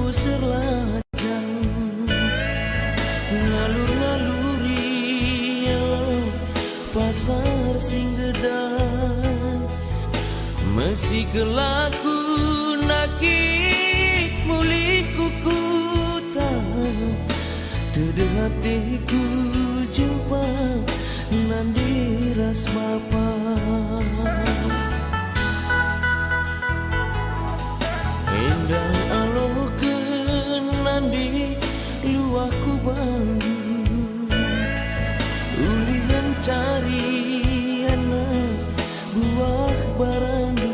usir lajang ngalur-ngaluri pasar Singgedang masih kelaku nakik mulih kukutang tedeh hatiku jumpa nandi ras bapa endang alokeun nandi luahku banggu ulihan cari anak buah barandu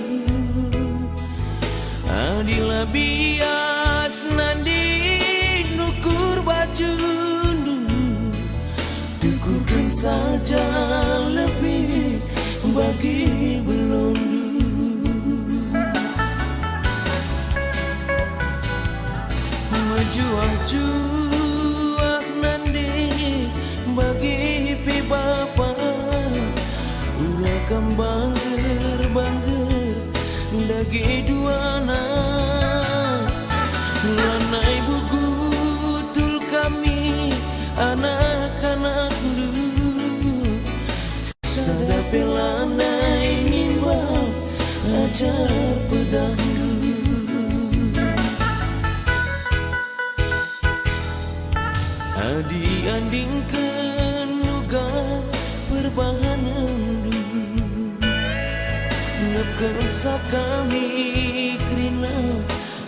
adila bias nandi nukur bajundu tukurkan saja lebih bagi belondu juah-juah nandi bagi pi bapa ulah kam bangger dagi duana lanai buku tul kami anak-anak dulu sadape lanai nimbang ajar pedang diandingkan nuga perbahanan dulu ngepkemsap kami krina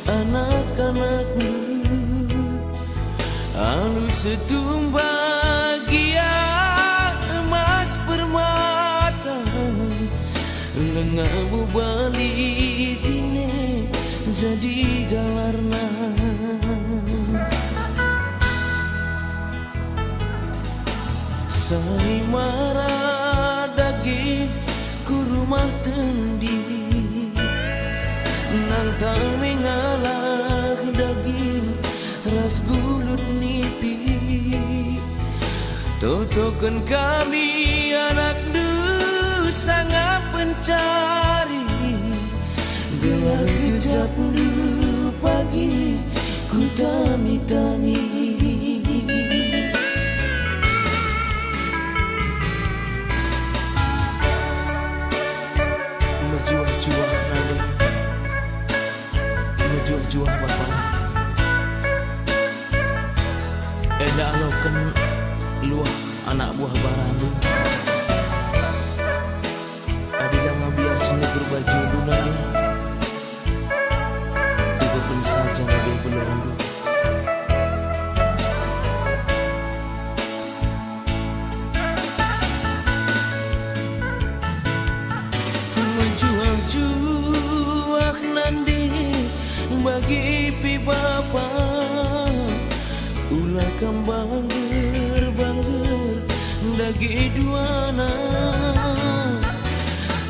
anak-anak dulu alu setumbagia emas permata lengabu bali jine jadi galarna Sai marah dagi ku rumah tendi nantang mengalah daging ras gulut nipi totokan kami anak du sangat pencari gelar kejap du pagi ku tami-tami juah bapa eda aloken luah anak buah barandu adila ngabias nukur baju dunani tubuhkan saja ngabil belondu menjual-jual nandi bagi pi bapa ulah kam bangger dagi duana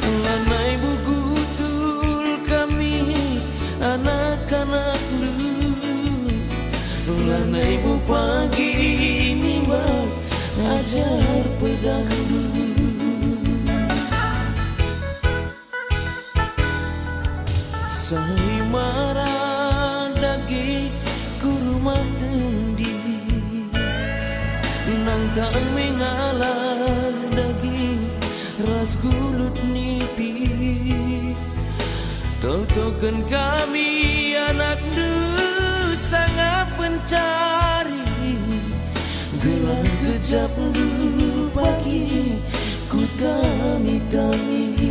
lanai buku tul kami anak-anak dulu lanai bu pagi nimbang ajar pedang dulu sai marah dagi ku rumah tendi nantang mengalah daging ras gulut nipi totokan kami anak du sangat pencari gelang kejap du pagi ku tami-tami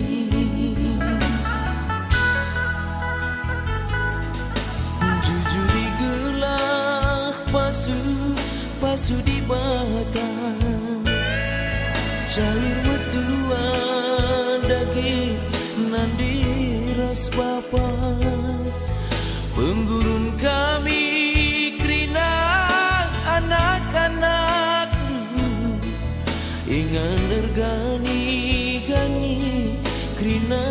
pasu di batang calir metua daging nandi ras bapa penggurun kami krina anak-anak ingan ergani gani krina